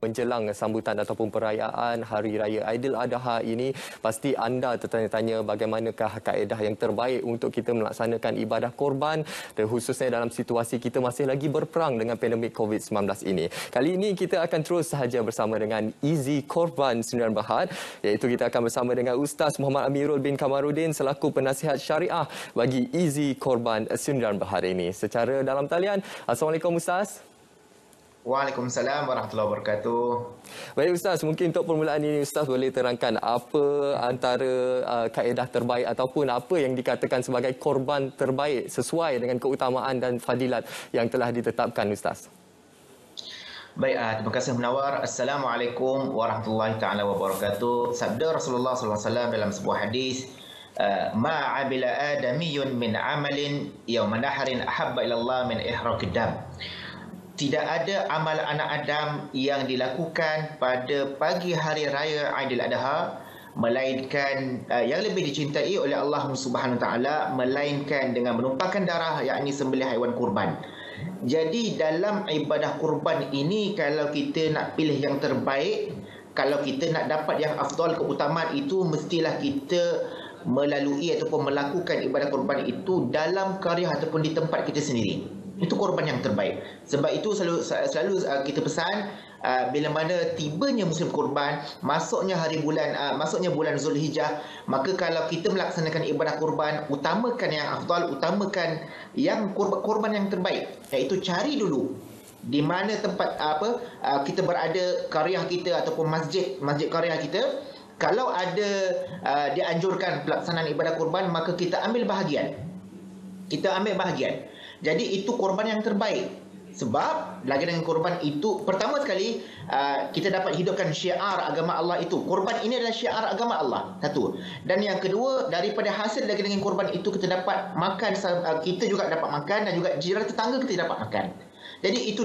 Menjelang sambutan ataupun perayaan Hari Raya Aidiladha ini, pasti anda tertanya-tanya bagaimanakah kaedah yang terbaik untuk kita melaksanakan ibadah korban, khususnya dalam situasi kita masih lagi berperang dengan pandemik COVID-19 ini. Kali ini kita akan terus sahaja bersama dengan Easy Korban Sdn Bhd, iaitu kita akan bersama dengan Ustaz Muhammad Amirul bin Kamarudin selaku penasihat syariah bagi Easy Korban Sdn Bhd ini. Secara dalam talian, Assalamualaikum Ustaz. Waalaikumsalam warahmatullahi wabarakatuh. Baik Ustaz, mungkin untuk permulaan ini Ustaz boleh terangkan apa antara kaedah terbaik ataupun apa yang dikatakan sebagai korban terbaik sesuai dengan keutamaan dan fadilat yang telah ditetapkan Ustaz. Baik, terima kasih Munawar. Assalamualaikum warahmatullahi taala wabarakatuh. Sabda Rasulullah sallallahu alaihi wasallam dalam sebuah hadis, ma 'amila adamiyyun min 'amalin yawma nahrin ahabba ila Allah min ihraqid dam. Tidak ada amal anak Adam yang dilakukan pada pagi hari raya Aidiladha melainkan yang lebih dicintai oleh Allah Subhanahu Wa Taala melainkan dengan menumpahkan darah, yakni sembelih haiwan kurban. Jadi dalam ibadah kurban ini, kalau kita nak pilih yang terbaik, kalau kita nak dapat yang afdal, keutamaan itu, mestilah kita melalui ataupun melakukan ibadah kurban itu dalam karya ataupun di tempat kita sendiri. Itu korban yang terbaik. Sebab itu selalu kita pesan, bila mana tibanya musim kurban, masuknya bulan Zulhijjah, maka kalau kita melaksanakan ibadah kurban, utamakan yang afdal, utamakan yang korban yang terbaik, iaitu cari dulu di mana tempat kita berada, qaryah kita ataupun masjid qaryah kita. Kalau ada dianjurkan pelaksanaan ibadah kurban, maka kita ambil bahagian. Jadi itu korban yang terbaik. Sebab lagi dengan korban itu, pertama sekali kita dapat hidupkan syiar agama Allah itu. Korban ini adalah syiar agama Allah. Satu. Dan yang kedua, daripada hasil lagi dengan korban itu kita dapat makan, kita juga dapat makan, dan juga jiran tetangga kita dapat makan. Jadi itu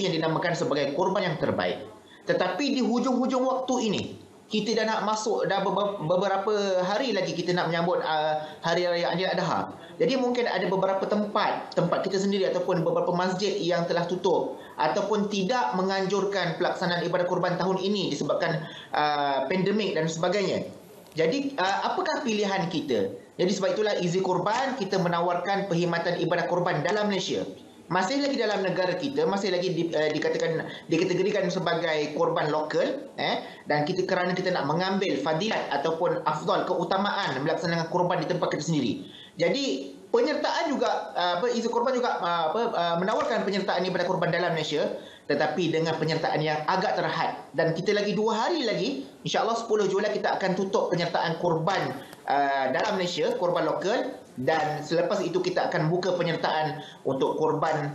yang dinamakan sebagai korban yang terbaik. Tetapi di hujung-hujung waktu ini, kita dah nak masuk, dah beberapa hari lagi kita nak menyambut Hari Raya Aidiladha. Jadi mungkin ada beberapa tempat kita sendiri ataupun beberapa masjid yang telah tutup ataupun tidak menganjurkan pelaksanaan ibadah kurban tahun ini disebabkan pandemik dan sebagainya. Jadi apakah pilihan kita? Jadi sebab itulah Easy Korban kita menawarkan perkhidmatan ibadah kurban dalam Malaysia. Masih lagi dalam negara kita, masih lagi dikategorikan sebagai korban lokal, dan kerana kita nak mengambil fadilat ataupun afdal, keutamaan melaksanakan korban di tempat kita sendiri. Jadi penyertaan juga Easy Korban juga menawarkan penyertaan ibadah korban dalam Malaysia, tetapi dengan penyertaan yang agak terhad. Dan kita lagi 2 hari lagi, insya-Allah 10 Julai kita akan tutup penyertaan korban dalam Malaysia, korban lokal, dan selepas itu kita akan buka penyertaan untuk korban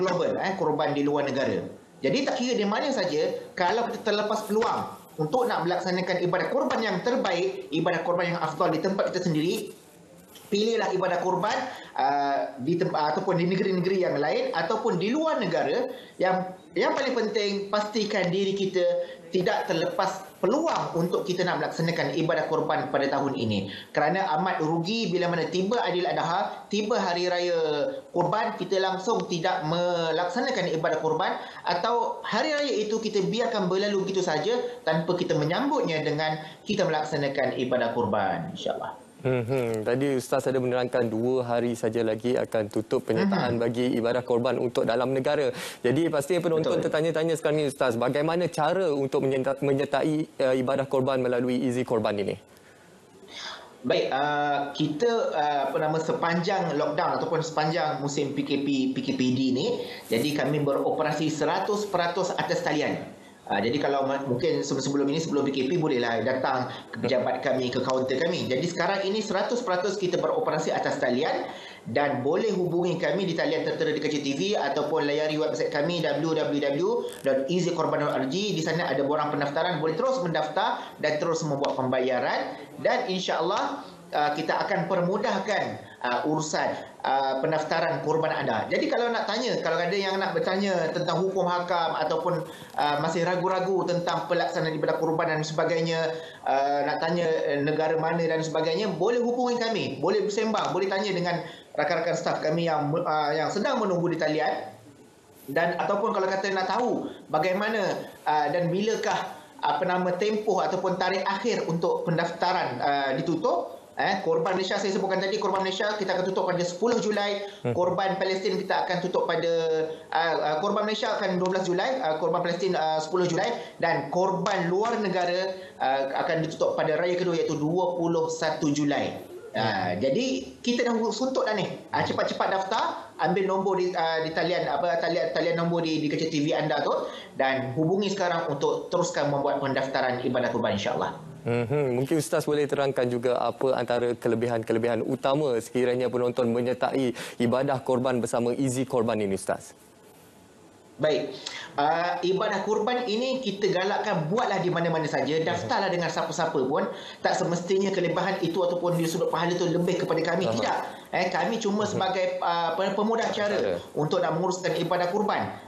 global, korban di luar negara. Jadi tak kira di mana saja, kalau kita terlepas peluang untuk nak melaksanakan ibadah korban yang terbaik, ibadah korban yang afdal di tempat kita sendiri, pilihlah ibadah korban ataupun di negeri-negeri yang lain ataupun di luar negara. Yang paling penting, pastikan diri kita tidak terlepas peluang untuk kita nak melaksanakan ibadah korban pada tahun ini. Kerana amat rugi bila mana tiba Aidiladha, tiba hari raya korban, kita langsung tidak melaksanakan ibadah korban, atau hari raya itu kita biarkan berlalu begitu saja tanpa kita menyambutnya dengan kita melaksanakan ibadah korban, insya-Allah. Tadi Ustaz ada menerangkan 2 hari saja lagi akan tutup penyertaan bagi ibadah korban untuk dalam negara. Jadi pasti penonton tertanya-tanya sekarang ni Ustaz, bagaimana cara untuk menyertai ibadah korban melalui Easy Korban ini? Baik, kita sepanjang lockdown ataupun sepanjang musim PKPD ni, jadi kami beroperasi 100% atas talian. Jadi kalau mungkin sebelum ini, sebelum PKP, bolehlah datang ke pejabat kami, ke kaunter kami. Jadi sekarang ini 100% kita beroperasi atas talian, dan boleh hubungi kami di talian tertera di kaca TV ataupun layari website kami www.easykorban.org. Di sana ada borang pendaftaran, boleh terus mendaftar dan terus membuat pembayaran, dan insya-Allah kita akan permudahkan urusan pendaftaran korban anda. Jadi kalau nak tanya, kalau ada yang nak bertanya tentang hukum hakam ataupun masih ragu-ragu tentang pelaksanaan ibadah korban dan sebagainya, nak tanya negara mana dan sebagainya, boleh hubungi kami, boleh bersembang, boleh tanya dengan rakan-rakan staf kami yang sedang menunggu di talian. dan ataupun kalau kata nak tahu bagaimana dan bilakah tempoh ataupun tarikh akhir untuk pendaftaran ditutup. Korban Malaysia saya sebutkan tadi, korban Malaysia kita akan tutup pada 10 Julai, korban Palestin kita akan tutup pada korban Malaysia akan 12 Julai, korban Palestin 10 Julai, dan korban luar negara akan ditutup pada raya kedua iaitu 21 Julai. Jadi kita dah suntuk dah ni. Cepat-cepat daftar, ambil nombor di talian nombor di kaca TV anda tu, dan hubungi sekarang untuk teruskan membuat pendaftaran ibadah kurban insya-Allah. Mungkin Ustaz boleh terangkan juga apa antara kelebihan-kelebihan utama sekiranya penonton menyertai ibadah korban bersama Easy Korban ini, Ustaz? Baik, ibadah kurban ini kita galakkan buatlah di mana-mana saja, daftarlah dengan siapa-siapa pun. Tak semestinya kelebihan itu ataupun di sudut pahala itu lebih kepada kami, tidak. Kami cuma sebagai pemudah cara untuk nak menguruskan ibadah kurban.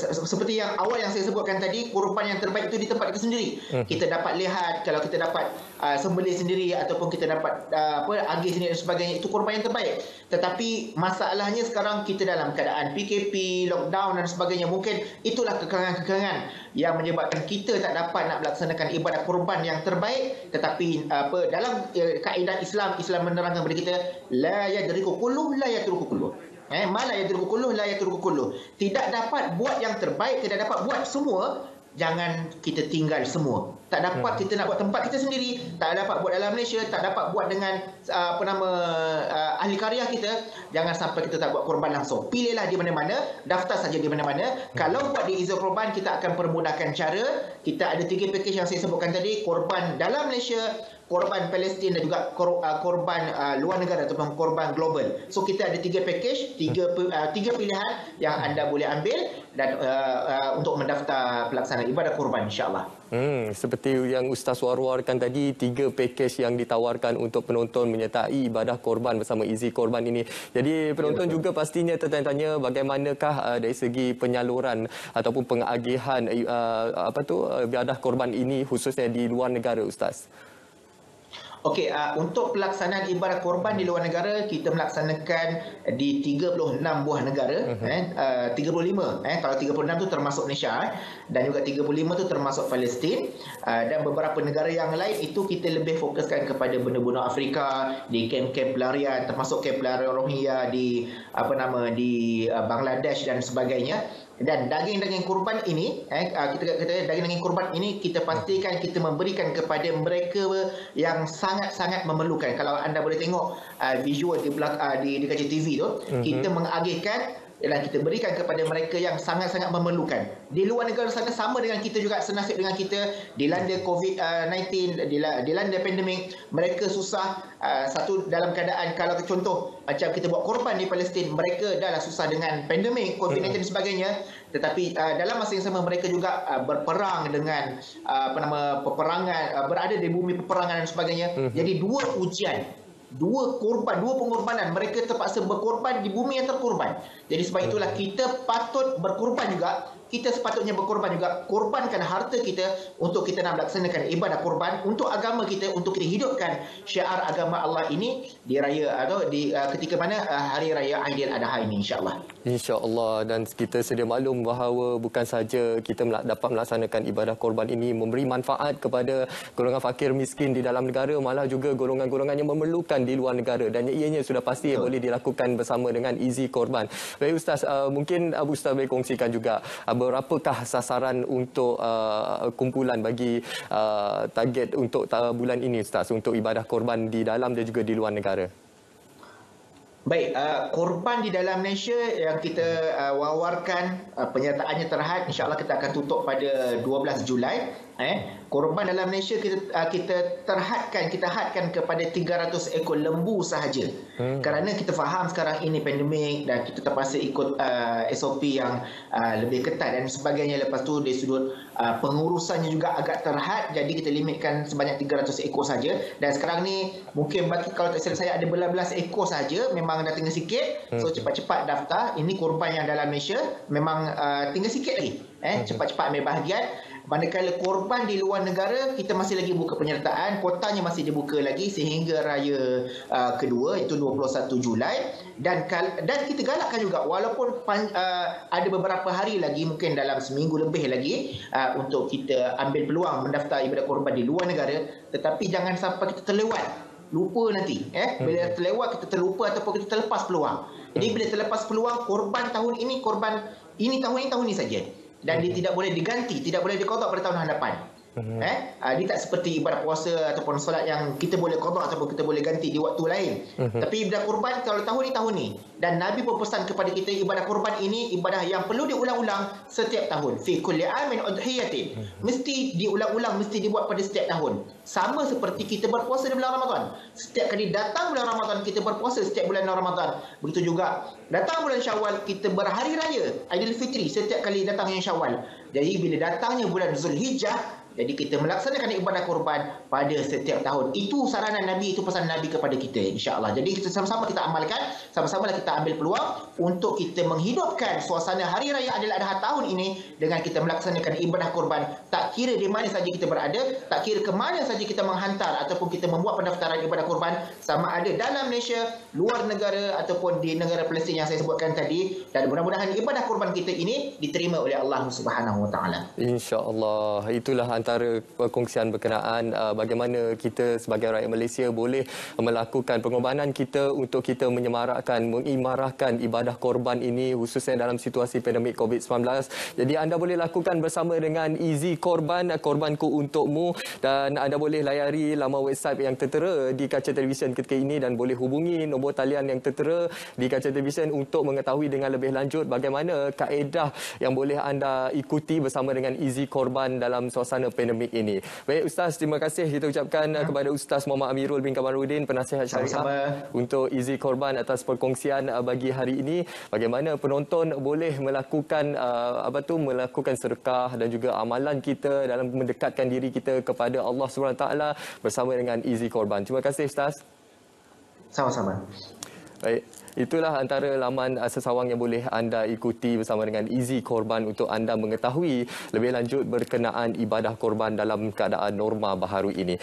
Seperti yang awal yang saya sebutkan tadi, kurban yang terbaik itu di tempat kita sendiri. Kita dapat lihat, kalau kita dapat sembelih sendiri ataupun kita dapat agih sendiri dan sebagainya, itu kurban yang terbaik. Tetapi masalahnya sekarang kita dalam keadaan PKP, lockdown dan sebagainya. Mungkin itulah kekangan-kekangan yang menyebabkan kita tak dapat nak melaksanakan ibadah kurban yang terbaik. Tetapi dalam kaedah Islam menerangkan kepada kita, la yadriku kulluh la yatruku kulluh. Mala yadruku kulluh la yatruku kulluh. Tidak dapat buat yang terbaik, tidak dapat buat semua, jangan kita tinggal semua. Tak dapat kita nak buat tempat kita sendiri, tak dapat buat dalam Malaysia, tak dapat buat dengan ahli karya kita, jangan sampai kita tak buat korban langsung. Pilihlah di mana-mana, daftar saja di mana-mana. Kalau buat di Easy Korban, kita akan permudahkan cara. Kita ada 3 package yang saya sebutkan tadi, korban dalam Malaysia, korban Palestin dan juga korban luar negara ataupun korban global. So kita ada 3 package, 3 pilihan yang anda boleh ambil dan untuk mendaftar pelaksanaan ibadah kurban insya-Allah. Seperti yang Ustaz war-warkan tadi, 3 package yang ditawarkan untuk penonton menyertai ibadah korban bersama Easy Korban ini. Jadi penonton juga pastinya tertanya-tanya bagaimanakah dari segi penyaluran ataupun pengagihan ibadah korban ini khususnya di luar negara, Ustaz. Okey, untuk pelaksanaan ibadah korban di luar negara, kita melaksanakan di 36 buah negara. 35. Kalau 36 tu termasuk Malaysia, dan juga 35 tu termasuk Palestin. Dan beberapa negara yang lain itu kita lebih fokuskan kepada benua-benua Afrika, di kem-kem pelarian, termasuk kem pelarian Rohingya di di Bangladesh dan sebagainya. Dan daging-daging kurban ini, kita kata daging-daging kurban ini kita pastikan kita memberikan kepada mereka yang sangat-sangat memerlukan. Kalau anda boleh tengok visual di kaca TV tu, kita mengagihkan dan kita berikan kepada mereka yang sangat-sangat memerlukan. Di luar negara sana sama dengan kita juga, senasib dengan kita, dilanda COVID-19, dilanda pandemik, mereka susah. Satu dalam keadaan, kalau contoh macam kita buat korban di Palestin, mereka dah susah dengan pandemik, COVID-19 dan sebagainya. Tetapi dalam masa yang sama mereka juga berperang dengan peperangan, berada di bumi peperangan dan sebagainya. Jadi dua ujian, dua pengorbanan, mereka terpaksa berkorban di bumi yang terkorban. Jadi sebab itulah kita patut berkorban juga. Kita sepatutnya berkorban juga, korbankan harta kita untuk kita nak melaksanakan ibadah korban untuk agama kita, untuk kita hidupkan syiar agama Allah ini di raya atau di ketika mana hari raya Aidiladha ini insya-Allah. Insya-Allah. Dan kita sedia maklum bahawa bukan saja kita dapat melaksanakan ibadah korban ini memberi manfaat kepada golongan fakir miskin di dalam negara, malah juga golongan-golongan yang memerlukan di luar negara, dan ianya sudah pasti boleh dilakukan bersama dengan Easy Korban. Baik Ustaz, mungkin Abu Ustaz boleh kongsikan juga berapakah sasaran untuk kumpulan bagi target untuk bulan ini Ustaz untuk ibadah korban di dalam dan juga di luar negara? Baik, korban di dalam Malaysia yang kita wawarkan penyertaannya terhad, insya-Allah kita akan tutup pada 12 Julai. Korban dalam Malaysia kita hadkan kepada 300 ekor lembu sahaja. Kerana kita faham sekarang ini pandemik dan kita terpaksa ikut SOP yang lebih ketat dan sebagainya. Lepas tu dari sudut pengurusannya juga agak terhad, jadi kita limitkan sebanyak 300 ekor saja. Dan sekarang ni mungkin kalau tak silap saya ada belas-belas ekor saja, memang dah tinggal sikit. So cepat-cepat daftar. Ini korban yang dalam Malaysia memang tinggal sikit lagi. Cepat-cepat ambil bahagian. Manakala korban di luar negara, kita masih lagi buka penyertaan, kuotanya masih dibuka lagi sehingga raya kedua, iaitu 21 Julai. Dan kita galakkan juga, walaupun ada beberapa hari lagi, mungkin dalam seminggu lebih lagi, untuk kita ambil peluang mendaftar ibadah korban di luar negara, tetapi jangan sampai kita terlewat. Lupa nanti, bila terlewat kita terlupa ataupun kita terlepas peluang. Jadi bila terlepas peluang, korban tahun ini tahun ini saja, dan dia tidak boleh diganti, tidak boleh diqada pada tahun hadapan. Dia tak seperti ibadah puasa ataupun solat yang kita boleh qada ataupun kita boleh ganti di waktu lain. Tapi ibadah korban kalau tahun ni, dan Nabi pun pesan kepada kita, ibadah korban ini ibadah yang perlu diulang-ulang setiap tahun. Fi kulli amin udhiyatin, mesti diulang-ulang, mesti dibuat pada setiap tahun. Sama seperti kita berpuasa di bulan Ramadan. Setiap kali datang bulan Ramadan, kita berpuasa setiap bulan Ramadan. Begitu juga datang bulan Syawal, kita berhari raya Aidilfitri setiap kali datangnya Syawal. Jadi bila datangnya bulan Zulhijjah, jadi kita melaksanakan ibadah korban pada setiap tahun. Itu saranan Nabi, itu pesan Nabi kepada kita, insya-Allah. Jadi kita sama-sama kita amalkan, sama-sama kita ambil peluang untuk kita menghidupkan suasana Hari Raya Aidil Adha tahun ini dengan kita melaksanakan ibadah korban. Tak kira di mana saja kita berada, tak kira ke mana saja kita menghantar ataupun kita membuat pendaftaran ibadah korban, sama ada dalam Malaysia, luar negara ataupun di negara Palestin yang saya sebutkan tadi. Dan mudah-mudahan ibadah korban kita ini diterima oleh Allah Subhanahu Wa Taala. Insya-Allah. Itulah antara perkongsian berkenaan bagaimana kita sebagai rakyat Malaysia boleh melakukan pengorbanan kita untuk kita menyemarakkan, mengimarahkan ibadah korban ini, khususnya dalam situasi pandemik COVID-19. Jadi anda boleh lakukan bersama dengan Easy Korban, Korbanku Untukmu, dan anda boleh layari laman website yang tertera di kaca televisyen ketika ini dan boleh hubungi nombor talian yang tertera di kaca televisyen untuk mengetahui dengan lebih lanjut bagaimana kaedah yang boleh anda ikuti bersama dengan Easy Korban dalam suasana pandemik ini. Baik Ustaz, terima kasih kita ucapkan kepada Ustaz Muhammad Amirul bin Kamaruddin, penasihat syariah untuk Easy Korban atas perkongsian bagi hari ini. Bagaimana penonton boleh melakukan melakukan sedekah dan juga amalan kita dalam mendekatkan diri kita kepada Allah SWT bersama dengan Easy Korban. Terima kasih Ustaz. Sama-sama. Baik. Itulah antara laman sesawang yang boleh anda ikuti bersama dengan Easy Korban untuk anda mengetahui lebih lanjut berkenaan ibadah korban dalam keadaan norma baharu ini.